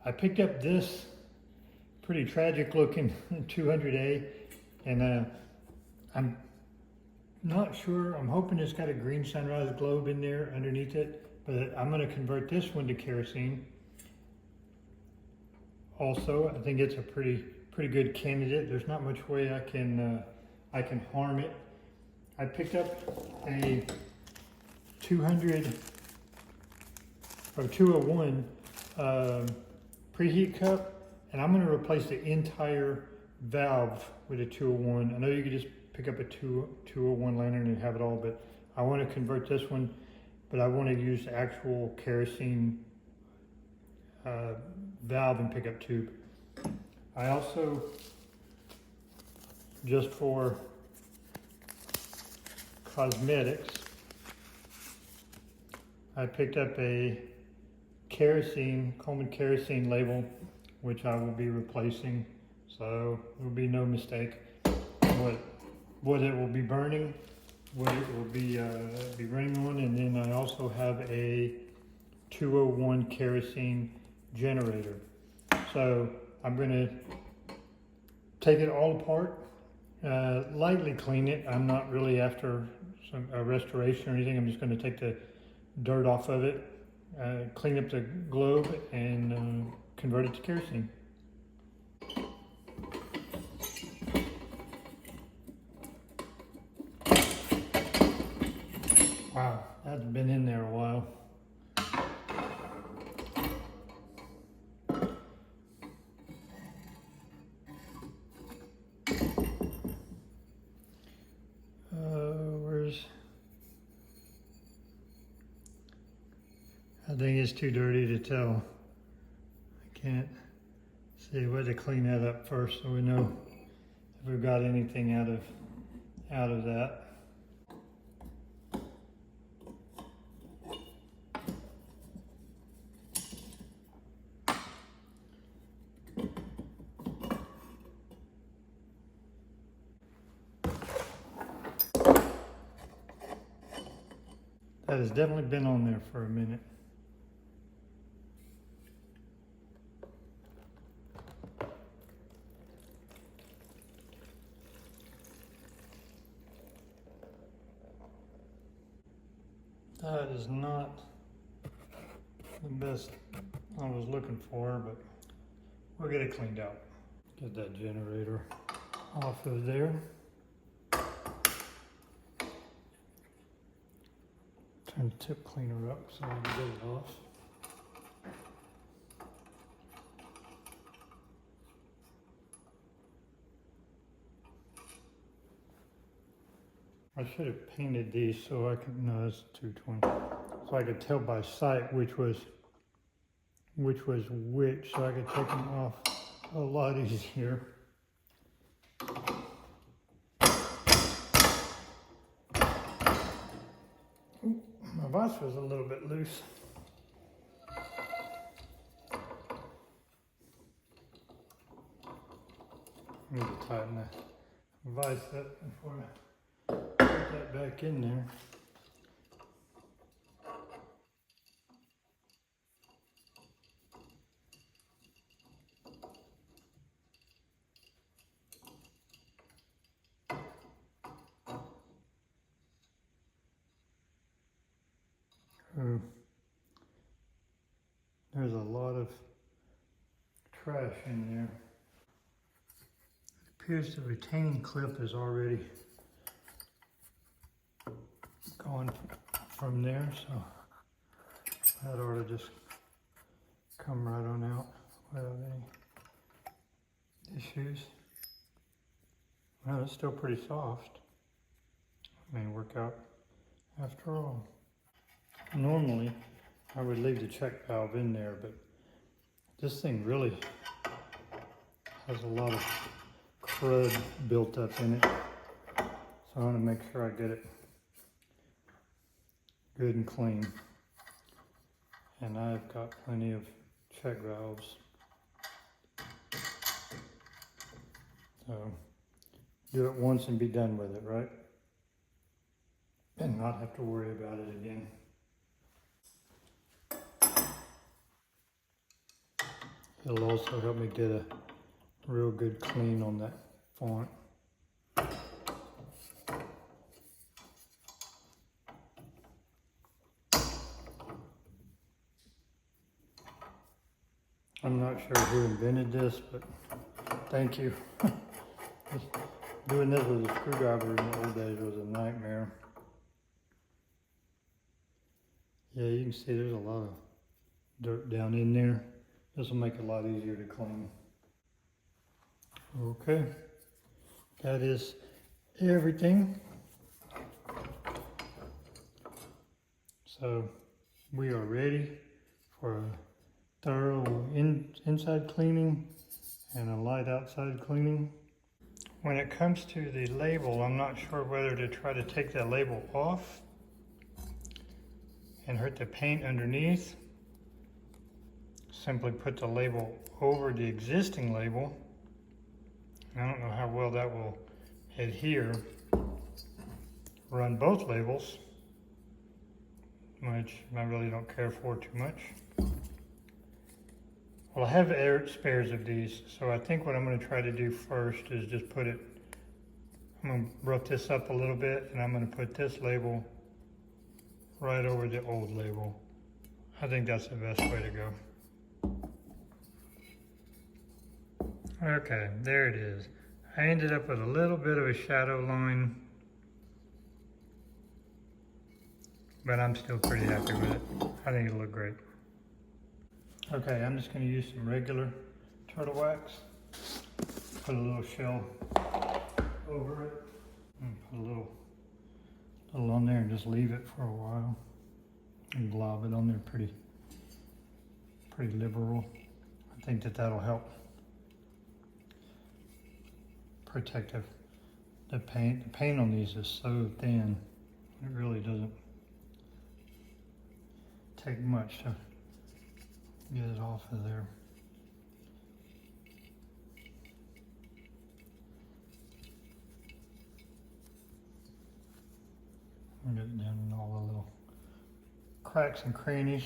I picked up this pretty tragic looking 200A, and I'm not sure. I'm hoping it's got a green sunrise globe in there underneath it, but I'm going to convert this one to kerosene. Also, I think it's a pretty good candidate. There's not much way I can harm it. I picked up a 200 or 201 preheat cup, and I'm going to replace the entire valve with a 201. I know you could just pick up a 201 lantern and have it all, but I want to convert this one, but I want to use the actual kerosene valve and pickup tube. I also, just for cosmetics, I picked up a kerosene, Coleman kerosene label, which I will be replacing, so there will be no mistake what it will be burning, what it will be running on. And then I also have a 201 kerosene generator. So I'm going to take it all apart, lightly clean it. I'm not really after a restoration or anything. I'm just going to take the dirt off of it, clean up the globe, and convert it to kerosene. Wow, that's been in there a while. I think it's too dirty to tell. I can't see. We'll have to clean that up first so we know if we've got anything out of that. That has definitely been on there for a minute. That is not the best I was looking for, but we'll get it cleaned out. Get that generator off of there. Turn the tip cleaner up so I can get it off. I should have painted these so I could, no, that's 220. So I could tell by sight which was which, so I could take them off a lot easier. Ooh, my vise was a little bit loose. I need to tighten the vise up before I put that back in there. There's a lot of trash in there. It appears the retaining clip is already gone from there, so that ought to just come right on out without any issues. Well, it's still pretty soft. May work out after all. Normally, I would leave the check valve in there, but this thing really has a lot of crud built up in it. So I want to make sure I get it good and clean. And I've got plenty of check valves. So do it once and be done with it, right? And not have to worry about it again. It'll also help me get a real good clean on that font. I'm not sure who invented this, but thank you. Doing this with a screwdriver in the old days was a nightmare. Yeah, you can see there's a lot of dirt down in there. This will make it a lot easier to clean. Okay, that is everything. So we are ready for a thorough inside cleaning and a light outside cleaning. When it comes to the label, I'm not sure whether to try to take that label off and hurt the paint underneath. Simply put the label over the existing label. I don't know how well that will adhere. Run both labels, which I really don't care for too much. Well, I have air spares of these, so I think what I'm going to try to do first is just put it, I'm going to rough this up a little bit, and I'm going to put this label right over the old label. I think that's the best way to go. Okay, there it is. I ended up with a little bit of a shadow line, but I'm still pretty happy with it. I think it'll look great. Okay, I'm just going to use some regular turtle wax. Put a little shell over it. And put a little on there and just leave it for a while. And glob it on there pretty liberal. I think that'll help protect the paint. The paint on these is so thin. It really doesn't take much to get it off of there. I'll get it down in all the little cracks and crannies.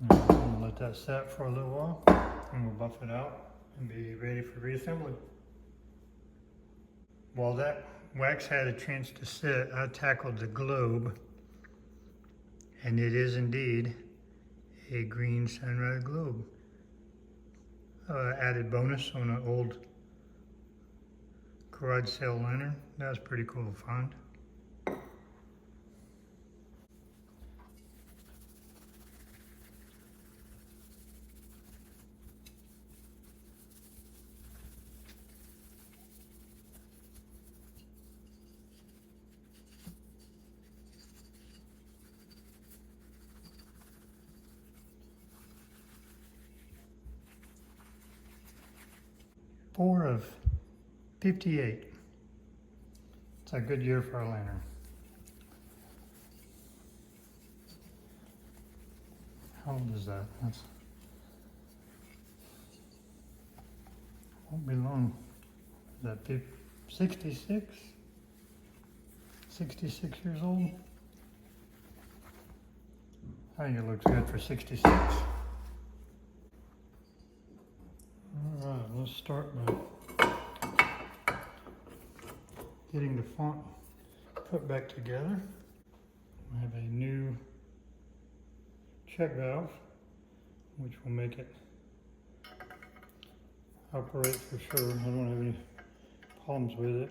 I'm gonna let that set for a little while, and we'll buff it out and be ready for reassembly. While that wax had a chance to sit, I tackled the globe, and it is indeed a green sunrise globe. Added bonus on an old garage sale lantern. That was pretty cool to find. Four of 58. It's a good year for a lantern. How old is that? That's won't be long. Is that 66? 66 years old? I think it looks good for 66. Alright, let's start by getting the font put back together. I have a new check valve, which will make it operate for sure. I don't have any problems with it.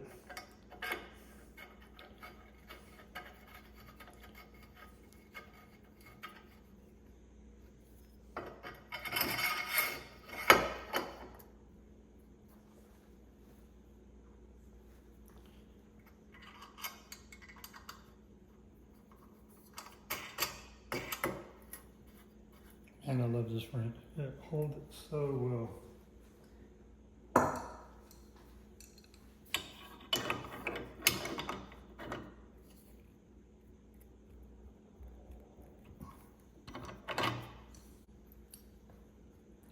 And I love this front. It holds it so well.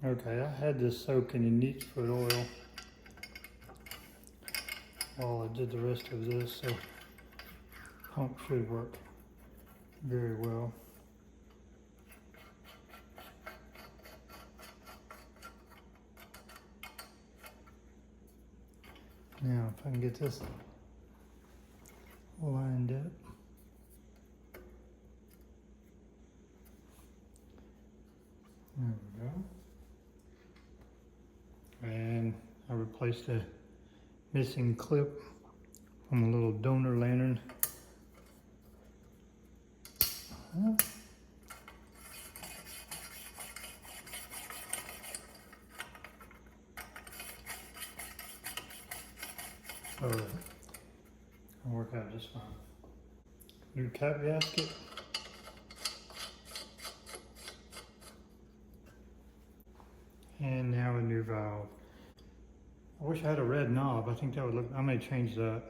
Okay, I had this soaking in neat foot oil while I did the rest of this, so pump should work very well. Now, if I can get this lined up. There we go. And I replaced the missing clip from a little donor lantern. So it'll work out just fine. New cap gasket. And now a new valve. I wish I had a red knob. I think that would look, I may change that.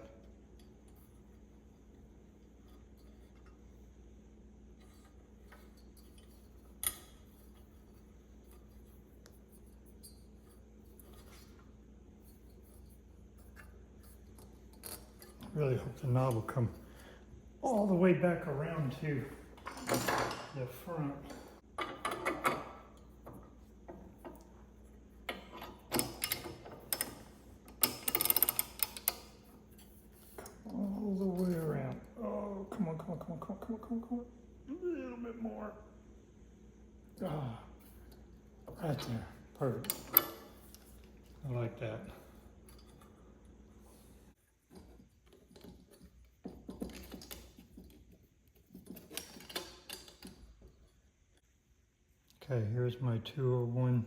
I really hope the knob will come all the way back around to the front. All the way around. Oh, come on, come on, come on, come on, come on, come on, come on. A little bit more. Ah, right there. Perfect. I like that. Okay, here's my 201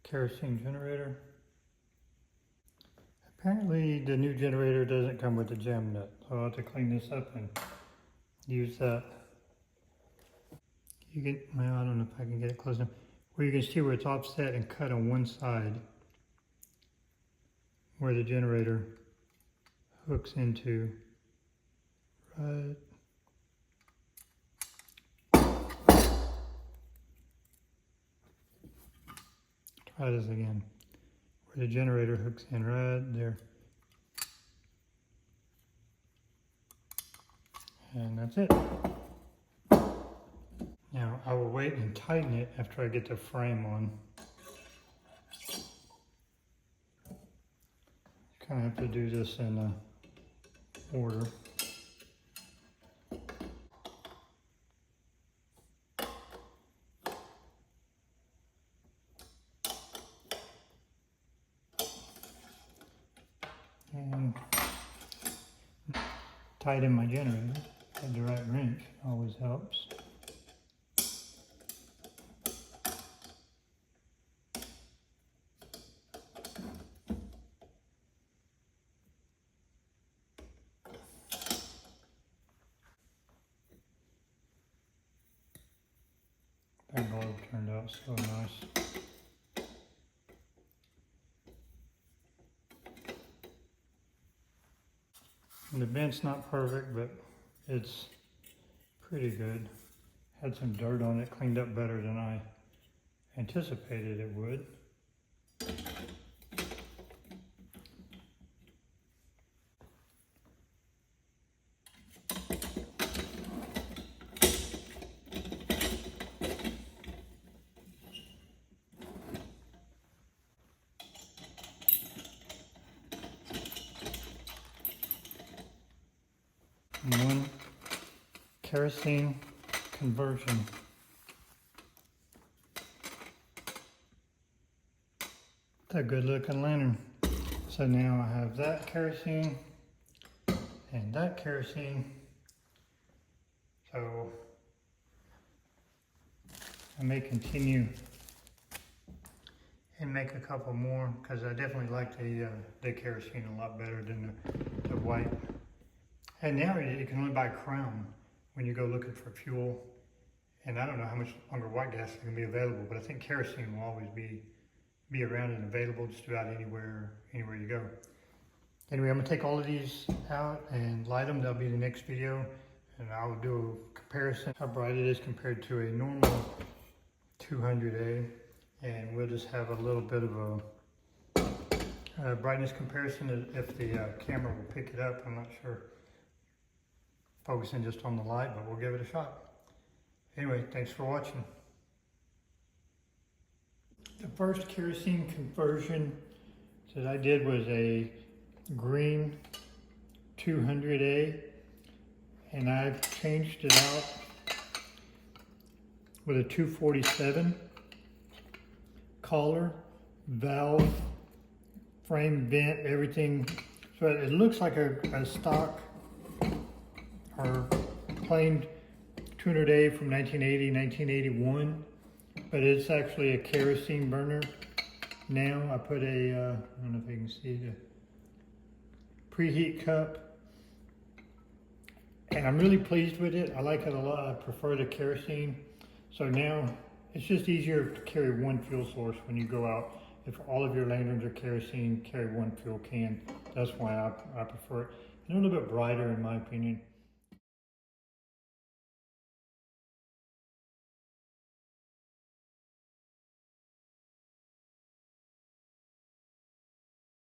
kerosene generator. Apparently the new generator doesn't come with the jam nut, so I'll have to clean this up and use that. You can, well, I don't know if I can get it close enough. Where you can see where it's offset and cut on one side, where the generator hooks into. Right. Try this again. Where the generator hooks in right there. And that's it. Now I will wait and tighten it after I get the frame on. Kind of have to do this in order. And tighten my generator at the right wrench always helps. That bulb turned out so nice. And the vent's not perfect, but it's pretty good. Had some dirt on it, cleaned up better than I anticipated it would. One kerosene conversion. It's a good looking lantern. So now I have that kerosene and that kerosene. So I may continue and make a couple more because I definitely like the kerosene a lot better than the white. And now you can only buy Crown when you go looking for fuel. And I don't know how much longer white gas is going to be available, but I think kerosene will always be around and available just about anywhere you go. Anyway, I'm going to take all of these out and light them. That'll be the next video. And I'll do a comparison, how bright it is compared to a normal 200A. And we'll just have a little bit of a brightness comparison if the camera will pick it up. I'm not sure. focusing just on the light, but we'll give it a shot. Anyway, thanks for watching. The first kerosene conversion that I did was a green 200a, and I've changed it out with a 247 collar, valve, frame, vent, everything. So it looks like a stock or plain 200A from 1980, 1981, but it's actually a kerosene burner. Now I put a, I don't know if you can see the preheat cup, and I'm really pleased with it. I like it a lot. I prefer the kerosene. So now it's just easier to carry one fuel source when you go out. If all of your lanterns are kerosene, carry one fuel can. That's why I prefer it. And a little bit brighter in my opinion.